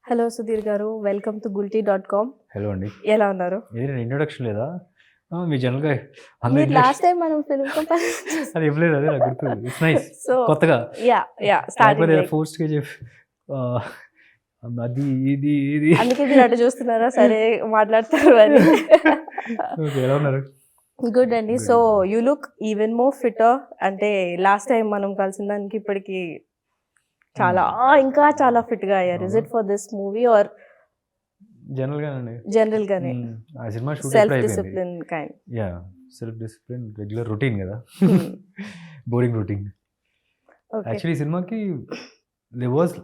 Hello Sudheer గారు, welcome to Gulte.com. Hello అండి. ఎలా ఉన్నారు? ఇది ఇంట్రొడక్షన్ లేదా? మీ జనరల్‌గా మీరు లాస్ట్ టైం మనం ఫిల్మ్ కంపెనీ అది ఇవ్వలేదు. అదే నాకు గుర్తు. It's nice. సో కొత్తగా. స్టార్టింగ్ లేకపోతే ఫోర్స్డ్‌గా చెప్పి అది ఇది అందుకే మీరు అటు చూస్తున్నారా? సరే మాట్లాడతారు అని. ఓకే. ఎలా ఉన్నారు? గుడ్ అండి. So you look even more fitter. అంటే లాస్ట్ టైం మనం కలిసిన దానికి ఇప్పటికి చాలా ఇంకా చాలా ఫిట్ గా అయ్యారు. Is it for this movie or general గానే? ఆ సినిమా shoot self discipline kind. Yeah, self discipline, regular routine కదా. Boring routine. యాక్చువల్లీ ఈ సినిమాకి there was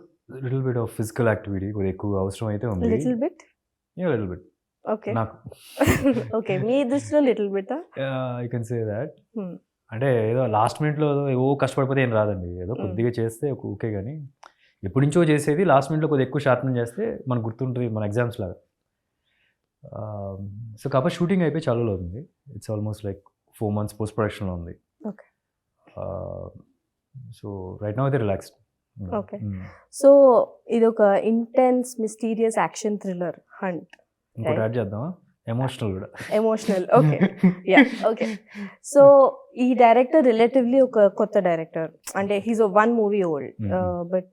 little bit of physical activity కొద్దిగా ఎక్కువ అవసరం అయితే ఉంది. Little bit. ఓకే. నాకు ఓకే, మీ దృష్టిలో little bit? I can say that. అంటే ఏదో లాస్ట్ మినిట్లో ఏవో కష్టపడిపోతే ఏం రాదండి. ఏదో కొద్దిగా చేస్తే ఓకే, కానీ ఎప్పటి నుంచో చేసేది లాస్ట్ మినిట్లో కొద్దిగా ఎక్కువ షార్ప్నింగ్ చేస్తే మనకు గుర్తుంటుంది, మన ఎగ్జామ్స్ లాగా. సో కాబట్టి షూటింగ్ అయిపోయి చాలా అవుతుంది. It's almost like 4 months post ప్రొడక్షన్లో ఉంది. ఓకే. సో రైట్ నౌ అయితే రిలాక్స్డ్. ఓకే. సో ఇది ఒక intense mysterious action thriller hunt. ఇంకోటి యాడ్ చేద్దామా? ఎమోషనల్ కూడా. Emotional. Okay. Yeah. Okay. So ఈ డైరెక్టర్ రిలేటివ్లీ ఒక కొత్త డైరెక్టర్. అంటే he's 1 movie old. But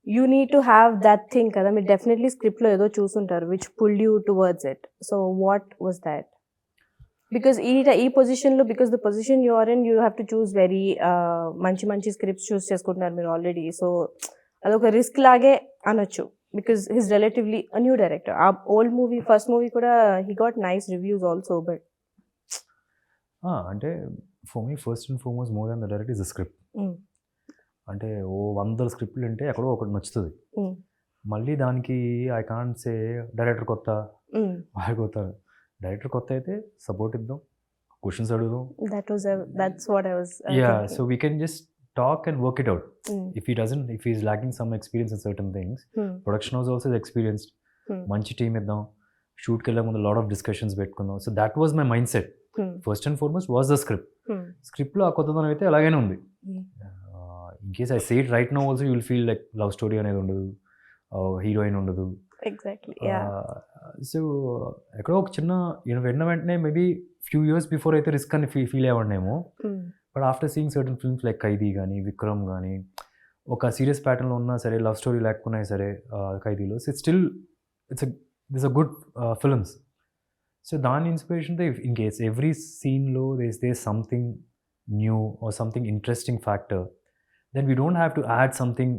you need to have that thing కదా. మీరు డెఫినెట్లీ స్క్రిప్ట్లో ఏదో చూసుంటారు which pulled you towards it. So what was that? Because ఈ పొజిషన్లో, because the position you are in, you have to choose very మంచి scripts choose చేసుకుంటున్నారు మీరు ఆల్రెడీ. సో అదొక రిస్క్ లాగే అనొచ్చు. Because he's relatively a new director. Our old movie, first movie kuda, he got nice reviews also, but అంటే for me first and foremost more than the direct is the script. అంటే 100 స్క్రిప్ట్లు అంటే ఎక్కడో ఒకటి నచ్చుతుంది. మళ్ళీ దానికి ఐ కాంట్ సే డైరెక్టర్ కొత్త, వాడు కొత్త. డైరెక్టర్ కొత్త అయితే సపోర్ట్ ఇద్దాం, క్వశ్చన్స్ అడుగుదాం. that's what I was so we can just talk and work it out. If he's lacking some experience in certain things, production house also is experienced. Manchi team iddam, shoot kella mundu lot of discussions pettukundam. So that was my mindset. First and foremost was the script. Script lo aa kottadanam aithe alagane undi. In case I say it right now also, you will feel like love story anedi undadu, heroine undadu. Exactly. Yeah. So ekkado oka chinna venna ventane maybe few years before aithe risk ani feel ayyavannemo. But after seeing certain films like Khaidi కానీ, విక్రమ్ కానీ, ఒక serious ప్యాటర్న్లో ఉన్నా సరే, love story లేకున్నా సరే ఖైదీలో, so this a good films. So దాని ఇన్స్పిరేషన్తో ఇన్ కేస్ ఎవ్రీ సీన్లో there something new or something interesting factor, then we don't have to add something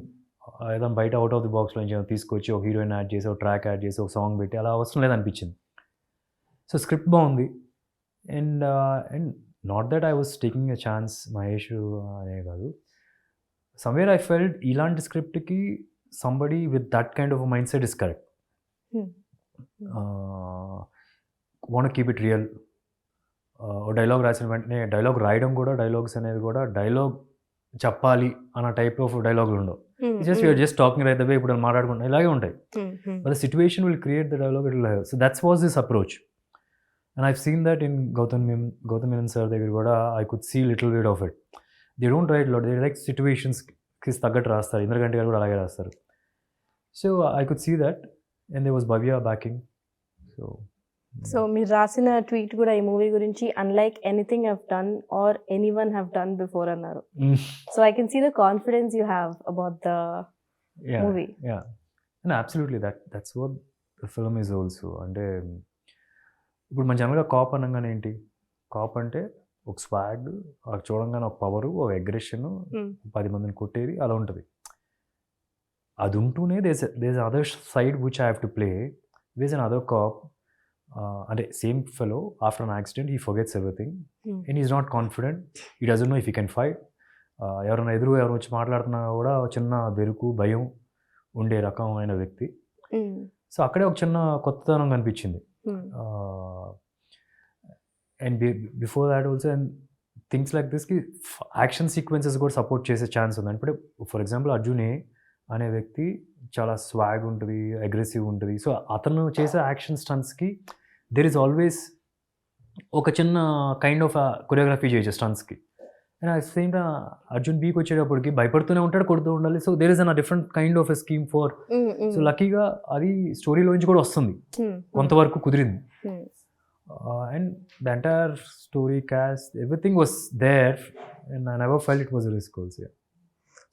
ఏదైనా బయట అవుట్ ఆఫ్ ది బాక్స్లో నుంచి తీసుకొచ్చి ఒక హీరోయిన్ యాడ్ చేసి, ఒక ట్రాక్ యాడ్ చేసి, ఒక సాంగ్ పెట్టి అలా అవసరం లేదనిపించింది. సో స్క్రిప్ట్ బాగుంది. And not that I was taking a chance Mahesh అనే కాదు. సమ్వేర్ ఐ ఫెల్ట్ ఇలాంటి స్క్రిప్ట్కి somebody with that kind of mind set is correct. Want keep it real. Dialogue రాసిన వెంటనే డైలాగ్ రాయడం కూడా, డైలాగ్స్ అనేది కూడా డైలాగ్ చెప్పాలి అన్న టైప్ ఆఫ్ డైలాగులు ఉండవు. Just talking right the way ఇప్పుడు మాట్లాడుకుంటాం ఇలాగే ఉంటాయి. But the situation will create the dialogue, it will have. So that's was this approach. And I've seen that in Gautam Menon sir దగ్గర కూడా I could see little bit of it. They don't write a lot, they like situations కి తగ్గట్టు రాస్తారు. ఇంద్రగంటి గారు కూడా అలాగే రాస్తారు. So I could see that, and there was Bhavya backing. So మీరు రాసిన ట్వీట్ కూడా ఈ మూవీ గురించి unlike anything I've done or anyone have done before అన్నారు. So I can see the confidence you have about the movie. Yeah. And absolutely that's what the film is also. అంటే ఇప్పుడు మన జనరల్గా cap అనగానే ఏంటి? Cap అంటే ఒక swag, చూడంగానే ఒక పవరు, ఒక అగ్రెషన్, 10 మందిని కొట్టేది అలా ఉంటుంది. అది ఉంటూనే there's other side which I have to play. There's another cop, అంటే same fellow after an accident he forgets everything and is not confident. He doesn't know if he can fight. ఎవరైనా ఎవరు వచ్చి మాట్లాడుతున్నా కూడా చిన్న బెరుకు, భయం ఉండే రకమైన వ్యక్తి. సో అక్కడే ఒక చిన్న కొత్తదనం కనిపించింది. And before that also, and things like దిస్కి యాక్షన్ సీక్వెన్సెస్ కూడా సపోర్ట్ చేసే ఛాన్స్ ఉంది. అంటే ఫర్ ఎగ్జాంపుల్ అర్జునే అనే వ్యక్తి చాలా స్వాగ్ ఉంటుంది, అగ్రెసివ్ ఉంటుంది. సో అతను చేసే యాక్షన్ స్టంట్స్కి దెర్ ఈజ్ ఆల్వేస్ ఒక చిన్న కైండ్ ఆఫ్ కొరియోగ్రఫీ చేయొచ్చు స్టంట్స్కి. And at same time Arjun బీకి వచ్చేటప్పటికి భయపడుతూనే ఉంటాడు, కొడుతూ ఉండాలి. So there is an different kind of a scheme for. So లక్కీగా అది స్టోరీలోంచి కూడా వస్తుంది, కొంతవరకు కుదిరింది. And the entire story cast everything was there and I never felt it was risk also.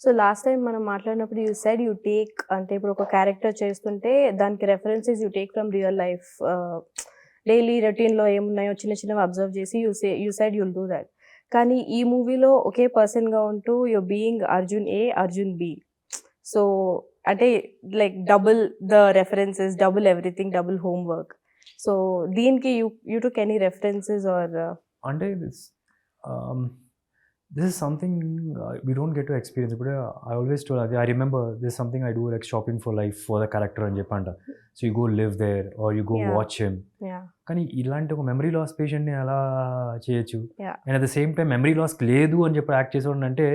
So last time మనం మాట్లాడినప్పుడు యూ సెడ్ యూ టేక్, అంటే ఇప్పుడు ఒక క్యారెక్టర్ చేస్తుంటే దానికి references you take from real life, daily రొటీన్లో ఏమున్నాయో చిన్న చిన్నవి అబ్జర్వ్ చేసి you said you'll do that. కానీ ఈ మూవీలో ఒకే పర్సన్గా ఉంటూ you're being Arjun A, Arjun B. So అంటే like double the references, double everything, double homework. So దీనికి you took any references or? అంటే this is something we don't get to experience. But I always told, I remember this is something I do, like shopping for life for the character in Japan. So you go live there or you go watch him. కానీ ఇలాంటి ఒక memory loss పేషెంట్ని ఎలా చేయొచ్చు, and at the same time memory loss లేదు అని చెప్పి act చేసేవాడు అంటే,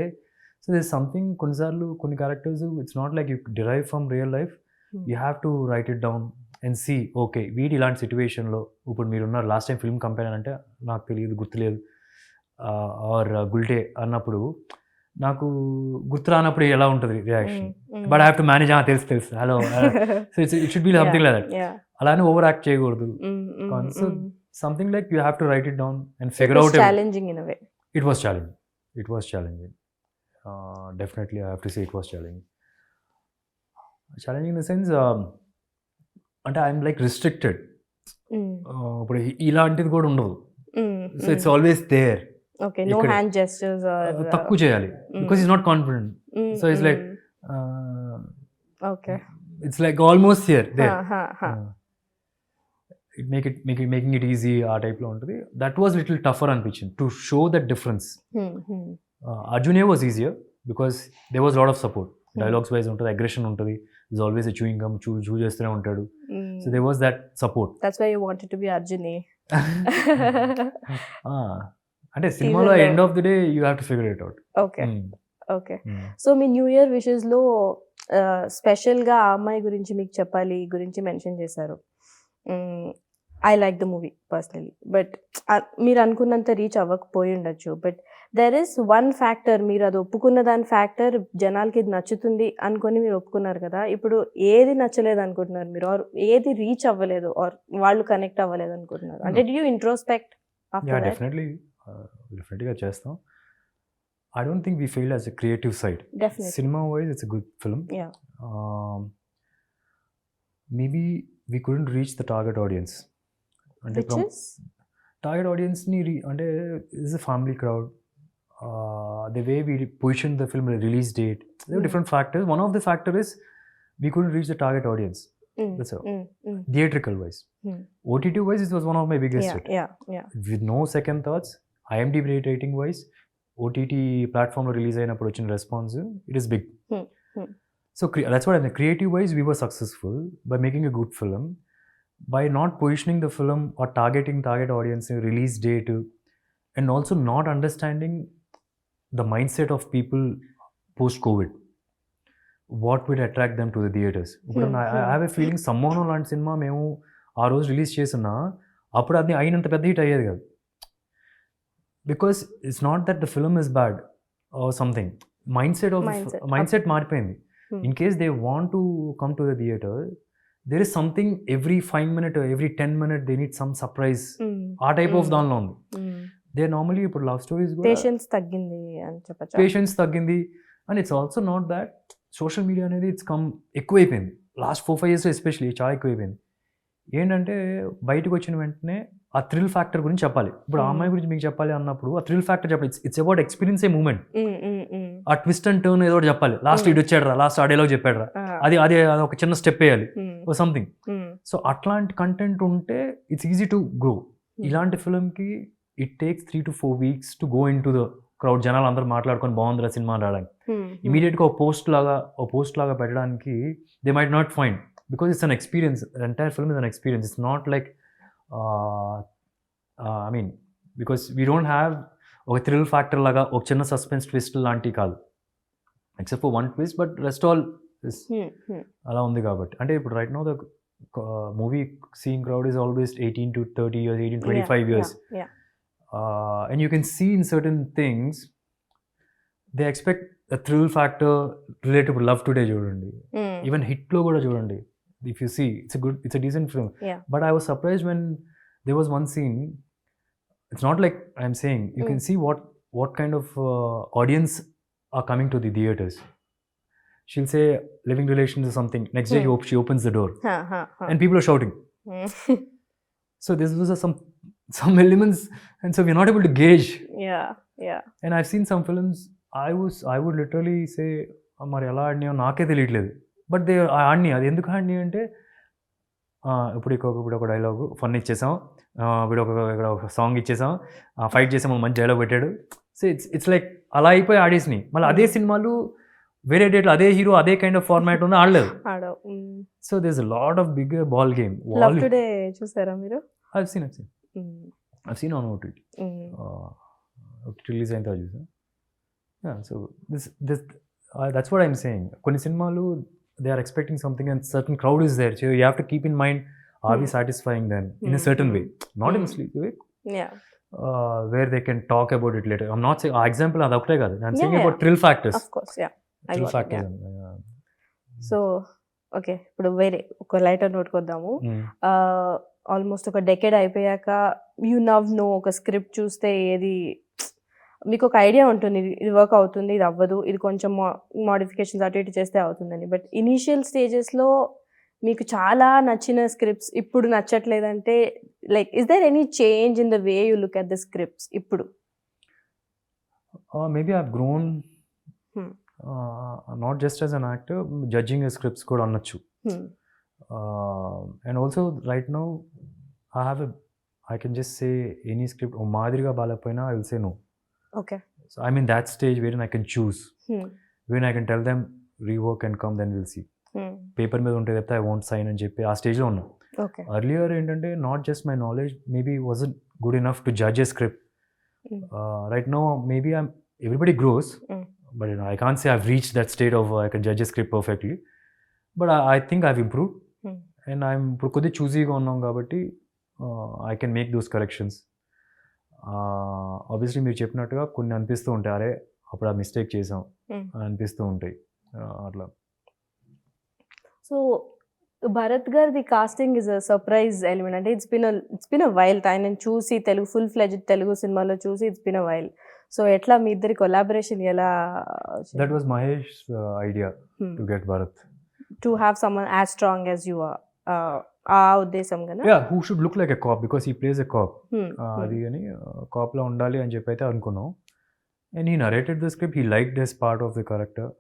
సో దిస్ సంథింగ్ కొన్నిసార్లు కొన్ని characters it's not like you derive from real life, you have to write it down and see okay వీటి ఇలాంటి సిచ్యువేషన్లో ఇప్పుడు మీరున్నారు. లాస్ట్ టైం ఫిల్మ్ కంపెనీ అంటే నాకు తెలియదు, గుర్తులేదు, ఆర్ గుల్టే అన్నప్పుడు నాకు గుర్తు రానప్పుడు ఎలా ఉంటుంది reaction, but I have to manage. తెలుసు hello, so it should be something like that. అలానే ఓవర్ యాక్ట్ చేయకూడదు. So something like you have to write it down and figure out. Challenging in a way. It was challenging. Definitely I have to say it was challenging in the sense అంటే I'm like restricted. ఇప్పుడు ఇలాంటిది కూడా ఉండదు. So it's always there. Okay, no hand gestures or తక్కువ చేయాలి because he's not confident. So it's like okay, it's like almost here there. Making it easy ఆ type లో ఉంటుంది. That was little tougher అనిపించింది to show that difference. Arjun was easier because there was a lot of support. Dialogues wise ఉంటుంది, aggression ఉంటుంది, there's always a chewing gum, chew చేస్తూనే ఉంటాడు. So there was that support. That's why you wanted to be Arjun A. అంటే సినిమాలో end of the day you have to figure it out. Okay. So మీ new year విషెస్లో స్పెషల్గా ఆ అమ్మాయి గురించి మీకు చెప్పాలి గురించి మెన్షన్ చేశారు. I like the movie personally, but మీరు అనుకున్నంత రీచ్ అవ్వకపోయి ఉండొచ్చు. But there is one factor, మీరు అది ఒప్పుకున్న దాని ఫ్యాక్టర్ జనాలకి ఇది నచ్చుతుంది అనుకొని మీరు ఒప్పుకున్నారు కదా. ఇప్పుడు ఏది నచ్చలేదు అనుకుంటున్నారు మీరు, ఆర్ ఏది రీచ్ అవ్వలేదు, ఆర్ వాళ్ళు కనెక్ట్ అవ్వలేదు అనుకుంటున్నారు? అంటే డు యూ ఇంట్రోస్పెక్ట్? డెఫినెట్గా చేస్తాం. I don't think we failed as a creative side. Cinema wise it's a good film. Maybe we couldn't reach the target audience. అంటే టార్గెట్ ఆడియన్స్ని అంటే it's a family crowd. The way we position the film, release date, different factors. One of the factor is we couldn't reach the target audience. That's all. Theatrical wise. OTT wise, it was one of my biggest hit. With no second thoughts. IMDb rating wise, OTT platform release అయినప్పుడు వచ్చిన response, it is big. So that's what I mean. Creative wise, we were successful by making a good film, by not positioning the film or targeting target audience, release date, and also not understanding the mindset of people post-COVID. What would attract them to the theatres? ఇప్పుడు I have a feeling సమ్మోహనం లాంటి cinema మేము ఆ రోజు release చేస్తున్నా అప్పుడు అది అయినంత పెద్ద హిట్ అయ్యేది కాదు. Because it's not that the film is bad or something, mind set మారిపోయింది. In case they want to come to the theatre, there is something every 5 minutes, every 10 minutes they need some surprise. ఆ type of దానిలో ఉంది. They normally ఇప్పుడు love stories patience తగ్గింది. And it's also not that social media అనేది it's come ఎక్కువైపోయింది. Last 4-5 years especially చాలా ఎక్కువైపోయింది. ఏంటంటే బయటకు వచ్చిన వెంటనే ఆ థ్రిల్ ఫ్యాక్టర్ గురించి చెప్పాలి. ఇప్పుడు ఆ అమ్మాయి గురించి మీకు చెప్పాలి అన్నప్పుడు ఆ థ్రిల్ ఫ్యాక్టర్ చెప్పాలి. It's about experience a moment. ఆ ట్విస్ట్ అండ్ టర్న్ ఏదో ఒకటి చెప్పాలి. లాస్ట్ ఇటు వచ్చాడు రా, లాస్ట్ ఆ డైలాగ్ చెప్పాడు రా, అది ఒక చిన్న స్టెప్ వేయాలి, ఓ సంథింగ్. సో అట్లాంటి కంటెంట్ ఉంటే ఇట్స్ ఈజీ టు గ్రో. ఇలాంటి ఫిల్మ్కి it takes 3 to 4 weeks to go in to the crowd. జనాలు అందరూ మాట్లాడుకొని బాగుందిరా సినిమా రావడానికి. ఇమీడియట్గా ఒక పోస్ట్ లాగా పెట్టడానికి they might not find, because it's an experience. Entire film is an experience. It's not like I mean because we don't have ఒక థ్రిల్ ఫ్యాక్టర్ లాగా ఒక చిన్న సస్పెన్స్ ట్విస్ట్ లాంటివి కాదు, except for one twist, but rest all అలా ఉంది. కాబట్టి అంటే ఇప్పుడు right now the movie seeing crowd is always 18 to 30 years, 18-25 years. And you can see in certain things they expect thrill factor related love today చూడండి, even హిట్లో కూడా చూడండి, if you see it's a decent film. Yeah. But I was surprise when there was one scene. It's not like I'm saying, you can see what kind of audience are coming to the theaters. She'll say living relations or something, next day she opens the door and people are shouting. So this was some elements, and so we're not able to gauge. Yeah. And I've seen some films, I would literally say మరి ఎలా ఆడినాయో నాకే తెలియట్లేదు, but they ఆడినాయి. అది ఎందుకు ఆడినాయి అంటే ఇప్పుడు ఒక dialogue fun ఇచ్చేసాం, ఇప్పుడు ఇక్కడ ఒక సాంగ్ ఇచ్చేసాం, ఫైట్ చేసాం, మంచి డైలాగ్ పెట్టాడు. సో ఇట్స్ లైక్ అలా అయిపోయి ఆడేసినాయి. మళ్ళీ అదే సినిమాలు వేరే డేట్లో అదే హీరో అదే కైండ్ ఆఫ్ ఫార్మాట్ ఉన్న ఆడలేదు. So there is a lot of big ball game. Love today చూసారా మీరు? I've seen on OTT. Release అయిన తర్వాత చూసా. So that's what I'm saying. కొన్ని సినిమాలు they are expecting something and certain crowd is there, so you have to keep in mind, are we satisfying them in a certain way, not in a sleepy way, where they can talk about it later. I'm not saying example adakte kaadu, I'm saying about thrill factors. Of course, yeah, thrill factors. So okay, ఇప్పుడు వేరే ఒక lighter note కొద్దాము. Almost ఒక decade అయిపోయాక you know ఒక script చూస్తే ఏది మీకు ఒక ఐడియా ఉంటుంది, ఇది వర్క్ అవుతుంది, ఇది అవ్వదు, ఇది కొంచెం మోడిఫికేషన్స్ అటు ఇటు చేస్తే అవుతుందని. బట్ ఇనీషియల్ స్టేజెస్లో మీకు చాలా నచ్చిన స్క్రిప్ట్స్ ఇప్పుడు నచ్చట్లేదంటే, like is there any change in the way you look at the scripts ఇప్పుడు? Maybe I have grown, not just as an actor, judging scripts కూడా అనొచ్చు. And also right now I can just say any script మాదిరిగా బాగాలేకపోయినా I will say no. Okay. So I'm in that stage wherein I can choose. When I can tell them rework and come, then we'll see. Paper మీద ఉంటే చెప్తే I won't sign అని చెప్పి ఆ స్టేజ్లో ఉన్నా. Earlier ఏంటంటే not just my knowledge maybe wasn't good enough to judge a script. Right now maybe everybody grows, but I can't say I've reached that state of I can judge a script perfectly. But I think I've improved. And I'm ఇప్పుడు కొద్దిగా చూజీగా ఉన్నాం కాబట్టి I can make those corrections. Obviously మీరు చెప్పినట్టుగా కొన్ని అనిపిస్తూ ఉంటాయి, అరే అప్పుడు ఆ మిస్టేక్ చేసాం అనిపిస్తూ ఉంటాయి అట్లా. సో భరత్ గారిది casting is a surprise element. అంటే ఇట్స్ బిన్ అ వైల్, ఆయన చూసి ఫుల్ ఫ్లెడ్జ్డ్ తెలుగు సినిమాలో చూసి it's been a while. So ఎట్లా మీ ఇద్దరి కొలాబరేషన్ ఎలా? That was Mahesh idea to get Bharat, to have someone as strong as you are. ఆ ఉద్దేశం కదా, who should look like a cop because he plays a cop, అది అని కాప్లో ఉండాలి అని చెప్పి అయితే అనుకున్నాం. And he narrated the script, he liked his part of the character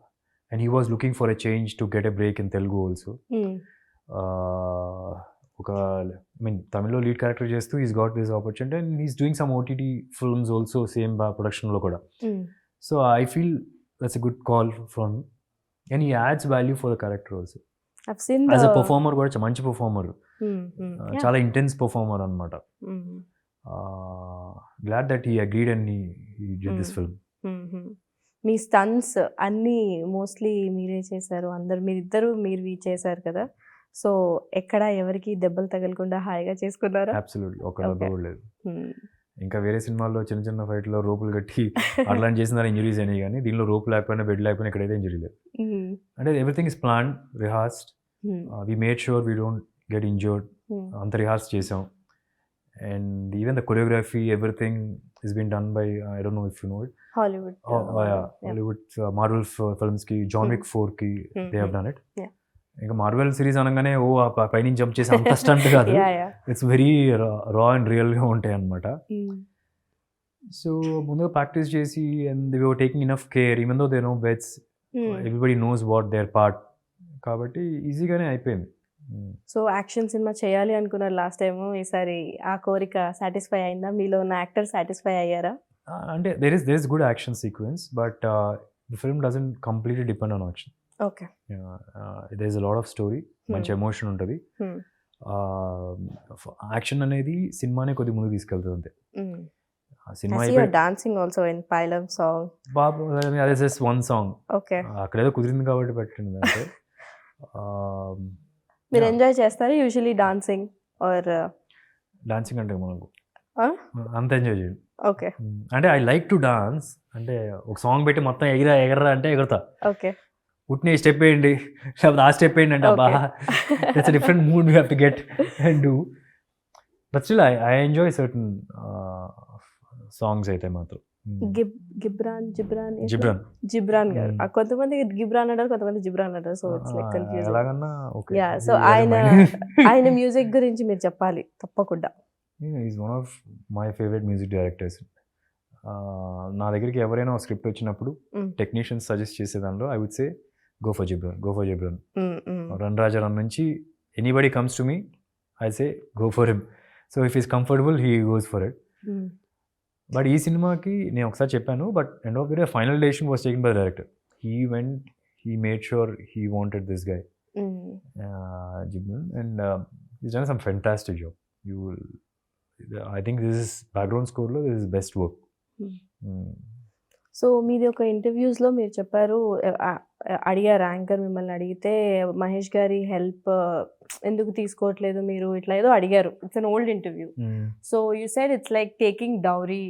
and he was looking for a change to get a break in Telugu also. ఒక తమిళ్లో లీడ్ క్యారెక్టర్ చేస్తూ he's got this opportunity and he's doing some OTT films also same ప్రొడక్షన్లో కూడా. So I feel that's a good call from and he adds value for the character also. As a performer కూడా మంచి performer, చాలా intense performer అనమాట. Glad that he agreed and he did this film. Me stunts అన్నీ mostly మీరే చేశారు, మీరిద్దరు చేశారు కదా. సో ఎక్కడ ఎవరికి దెబ్బలు తగలకుండా హాయిగా చేసుకున్నారా? అబ్సల్యూట్లీ, ఒక దెబ్బ కూడా లేదు. ఇంకా వేరే సినిమాల్లో చిన్న చిన్న ఫైట్లో రోపులు కట్టి అట్లాంటి చేసిన ఇంజరీస్ అయినాయి, కానీ దీనిలో రోపు లేకపోయినా బెడ్ లేకపోయినా ఎక్కడైతే ఇంజరీ లేదు. అంటే everything is plan, rehearsed, we made sure we don't get injured, అంత రిహార్స్ చేసాం. And even the choreography everything is been done by, I don't know if you know it, Hollywood Marvel ఫిల్మ్స్కి, John Wick 4కి they have done it. ఇంకా Marvel series అనగానే ఓ పైనుంచి jump చేసి అంత స్టంట్ కాదు, ఇట్స్ వెరీ రా అండ్ రియల్గా ఉంటాయి అన్నమాట. సో ముందుగా ప్రాక్టీస్ చేసి and they were taking enough care, even though they know bets, everybody knows what their part, కాబట్టి ఈజీగానే అయిపోయింది. సో యాక్షన్ సినిమా చేయాలి అనుకున్నారు లాస్ట్ టైం, ఈసారి ఆ కోరిక సాటిస్ఫై అయిందా? మీలో ఉన్న యాక్టర్ సాటిస్ఫై అయ్యారా? అంటే there is good action sequence, but the film doesn't completely depend on action. Okay. There is a lot of story, మంచి ఎమోషన్ ఉంటుంది. యాక్షన్ అనేది సినిమానే కొద్ది ముందుకు తీసుకెళ్తుంది అంతే. సినిమా dancing also in Pailam song, బాబు అదే జస్ట్ వన్ సాంగ్, ఓకే, అక్కడేదో కుదిరింది కాబట్టి పెట్టింది అంటే. మీరు ఎంజాయ్ చేస్తారు యూజువల్లీ డాన్సింగ్ ఆర్? డాన్సింగ్ అంటే మనకు అంత ఎంజాయ్ చేయను. ఓకే. అంటే ఐ లైక్ టు డాన్స్. అంటే ఒక సాంగ్ పెట్టి మొత్తం ఎగరా అంటే ఎగురుతా. ఓకే. ఉట్టిన ఈ స్టెప్ వేయండి లేకపోతే ఆ స్టెప్ వేయండి అంటే అబ్బా that's different mood you have to get and do. But still I enjoy certain songs అయితే మాత్రం. జిబ్రాన్ గారు. కొంతమంది గిబ్రాన్ అంటారు, కొంతమంది జిబ్రాన్ అంటారు. So it's like confusing. ఎలాగన్నా ఓకే. యా, సో ఆయన మ్యూజిక్ గురించి మీరు చెప్పాలి తప్పకుండా. Is one of my favourite music directors. నా దగ్గరికి ఎవరైనా స్క్రిప్ట్ వచ్చినప్పుడు టెక్నీషియన్స్ సజెస్ట్ చేసే దానిలో I would say go for Ghibran. Run Raja run నుంచి anybody comes to me I say go for him. So if he's comfortable he goes for it. But ఈ సినిమాకి నేను ఒకసారి చెప్పాను, but end of the day final decision was taken by the director. He made sure he wanted this guy Ghibran and he's done some fantastic job. I think this is background score lo this is best work. So మీది ఒక ఇంటర్వ్యూస్లో మీరు చెప్పారు, అడిగారు anchor మిమ్మల్ని అడిగితే మహేష్ గారి help ఎందుకు తీసుకోవట్లేదు మీరు, ఇట్లా ఏదో అడిగారు. It's an old interview. So you said it's like taking dowry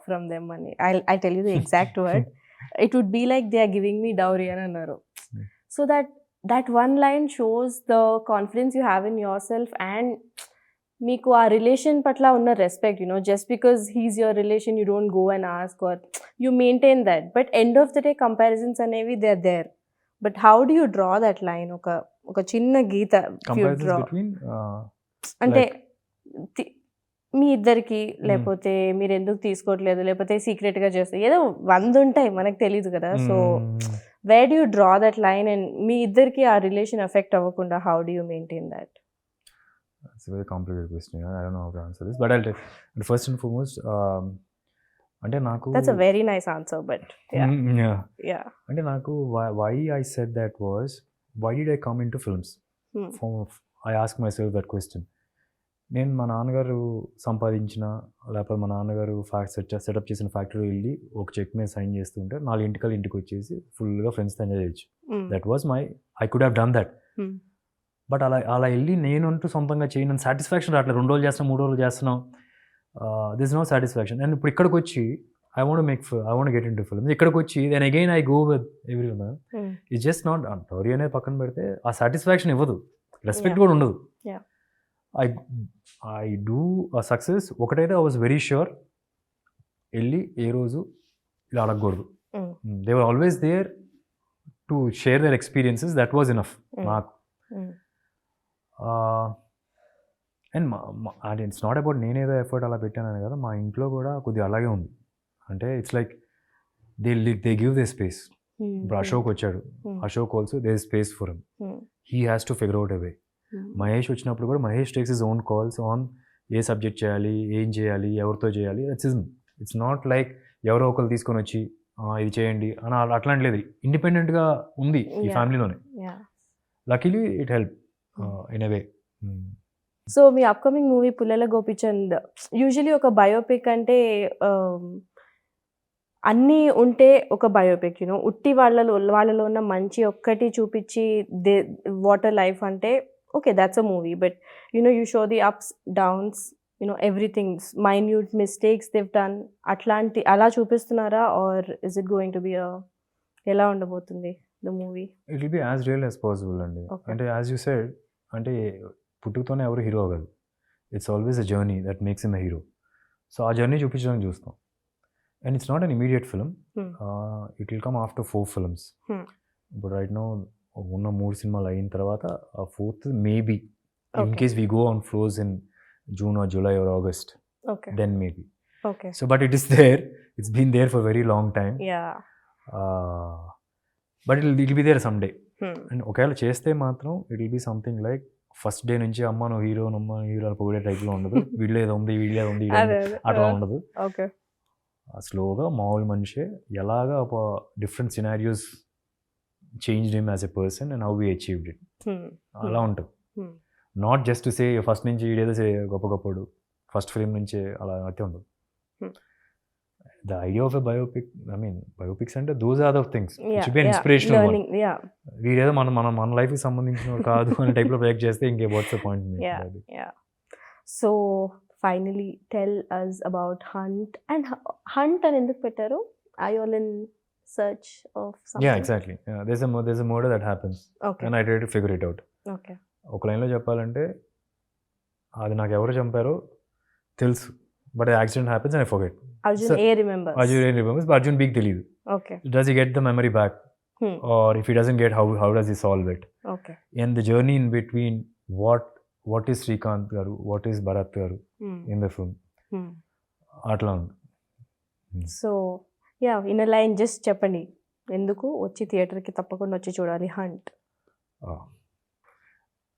from them అని. I tell you the exact word. It would be like they are giving me dowry అని అన్నారు. So that one line shows the confidence you have in yourself and మీకు ఆ relation పట్ల ఉన్న respect. Just because he's your relation you don't go and ask or you maintain that. But end of the day comparisons అనేవి they are there. But how do you draw that line? ఒక చిన్న గీత draw అంటే మీ ఇద్దరికి, లేకపోతే మీరు ఎందుకు తీసుకోవట్లేదు, లేకపోతే సీక్రెట్గా చేస్తే ఏదో 100 ఉంటాయి, మనకు తెలీదు కదా. So where do you draw that line and మీ ఇద్దరికి ఆ రిలేషన్ ఎఫెక్ట్ అవ్వకుండా how do you maintain that? It's a very complicated question. I don't know how to answer this, but I'll tell. First and foremost, అంటే నాకు that's a very nice answer, but yeah. అంటే నాకు why I said that was, why did I come into films? I ask myself that question. నేను మా నాన్నగారు సంపాదించిన, లేకపోతే మా నాన్నగారు సెటప్ చేసిన ఫ్యాక్టరీ వెళ్ళి ఒక చెక్ మీద సైన్ చేస్తుంటే 4 ఇంటికి వచ్చేసి ఫుల్గా ఫ్రెండ్స్తో ఎంజాయ్ చేయొచ్చు. That was I could have done that. But అలా వెళ్ళి నేనంటూ సొంతంగా చేయను, సాటిస్ఫాక్షన్ రావట్లేదు. 2 రోజులు చేస్తున్నాం, 3 రోజులు చేస్తున్నాం, దిస్ నో సాటిస్ఫాక్షన్. అండ్ ఇప్పుడు ఇక్కడికి వచ్చి I want get into film. ఇక్కడికి వచ్చి then again I go with everyone. It's just not dowry అనేది పక్కన పెడితే ఆ సాటిస్ఫాక్షన్ ఇవ్వదు, రెస్పెక్ట్ కూడా ఉండదు. I do success. ఒకటైతే ఐ వాజ్ వెరీ ష్యూర్, వెళ్ళి ఏ రోజు ఇలా అడగకూడదు. They were always there to share their experiences. That was enough నాకు. అండ్ ఇట్స్ నాట్ అబౌట్ నేనేదో ఎఫర్ట్ అలా పెట్టానని కదా, మా ఇంట్లో కూడా కొద్దిగా అలాగే ఉంది. అంటే it's like they give they space. ఇప్పుడు అశోక్ వచ్చాడు, Ashok also they space for him. He has to figure out away. Mahesh వచ్చినప్పుడు కూడా Mahesh takes his own calls on a subject చేయాలి, ఏం చేయాలి, ఎవరితో చేయాలి. That's his. It's not like ఎవరో ఒకరు తీసుకొని వచ్చి ఇది చేయండి అని అట్లాంటి లేదు. ఇండిపెండెంట్గా ఉంది ఈ ఫ్యామిలీలోనే. Luckily it help in a way. So మీ upcoming movie Pullela Gopichand, usually ఒక బయోపిక్ అంటే అన్నీ ఉంటే ఒక బయోపిక్, ఉట్టి వాళ్ళలో ఉన్న మంచి ఒక్కటి చూపించి వాటర్ లైఫ్ అంటే okay, that's a movie. But you show the ups downs, everything, minute mistakes they've done, అలా చూపిస్తున్నారా? Or is it going to be ఎలా ఉండబోతుంది the movie? It will be as real as possible అండి. అంటే as you said, అంటే పుట్టుకతోనే ఎవరు hero అవ్వదు. It's always a journey that makes him a hero. So ఆ జర్నీ చూపించడానికి చూస్తాం. And it's not an immediate film. It will come after 4 films. ఇప్పుడు రైట్ నో ఉన్న 3 సినిమాలు అయిన తర్వాత ఆ 4th maybe, in case we go on flows in June or July or August, then maybe. So but it is there, it's been there for a very long time. But it will be there someday. And ఒకవేళ చేస్తే మాత్రం it will be something like first day నుంచి అమ్మ నువ్వు hero, అమ్మ hero పొగిడే టైప్లో ఉండదు. వీళ్ళేదో ఉంది అట్లా ఉండదు. స్లోగా మామూలు మనిషే ఎలాగా ఒక different scenarios change him as a person and how we achieved it, అలా ఉంటుంది. Not just to say first నుంచి వీడేదో గొప్పడు ఫస్ట్ ఫిలిం నుంచే అలా అయితే ఉండదు. The idea of a biopic, I mean biopics అంటే those are the things which be inspirational one. వీడేదో మన లైఫ్కి సంబంధించిన కాదు అనే టైప్లో ప్రొజెక్ట్ చేస్తే ఇంకే what's the point. So finally tell us about Hunt. And Hunt అని ఎందుకు పెట్టారు? Are you all in search of something? Yeah, exactly. Yeah, there's a murder that happens Okay. and I tried to figure it out. Okay. ఒక లైన్లో చెప్పాలంటే అది నాకు ఎవరు చంపారో తెలుసు, but accident happens and I forget. Arjun A remembers. Arjun remembers, but Arjun big తెలియదు. Okay. Does he get the memory back? Or if he doesn't get, how does he solve it? Okay. And the journey in between, what is Srikanth garu, what is Bharat garu in the film, అట్లా ఉంది. So yeah, in a line just చెప్పండి, ఎందుకు వచ్చి థియేటర్కి తప్పకుండా వచ్చి చూడాలి hunt?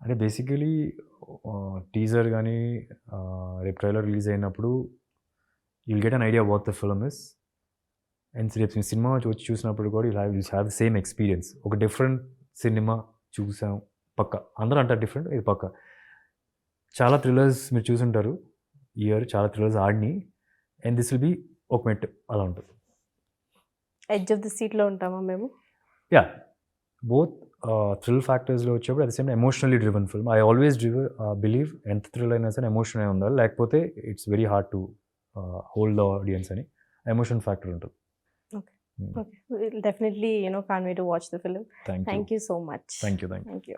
అంటే బేసికలీ టీజర్ కానీ రేపు ట్రైలర్ రిలీజ్ అయినప్పుడు you'll get an idea what the film is. And రేపు సినిమా వచ్చి చూసినప్పుడు కూడా you have the same experience. ఒక డిఫరెంట్ సినిమా చూసాం పక్క, అందరూ అంటారు డిఫరెంట్, ఇది పక్క. చాలా థ్రిల్లర్స్ మీరు చూసుంటారు ఇయర్, చాలా థ్రిల్లర్స్ ఆడిని. అండ్ దిస్ విల్ బీ ఒక మెట్ అలా ఉంటుంది. ఎడ్జ్ ఆఫ్ ది సీట్లో ఉంటామా మేము? యా, బోత్ థ్రిల్ ఫ్యాక్టర్స్లో వచ్చేప్పుడు at the same emotionally driven film. I always believe ఎంత థ్రిల్ అయినా సరే ఎమోషన్ అయి ఉండాలి, లేకపోతే it's very hard to hold the audience అని ఎమోషన్ ఫ్యాక్టర్ ఉంటుంది. Okay. We'll definitely, can't wait to watch the film. Thank you. Thank you so much. Thank you. Thank you.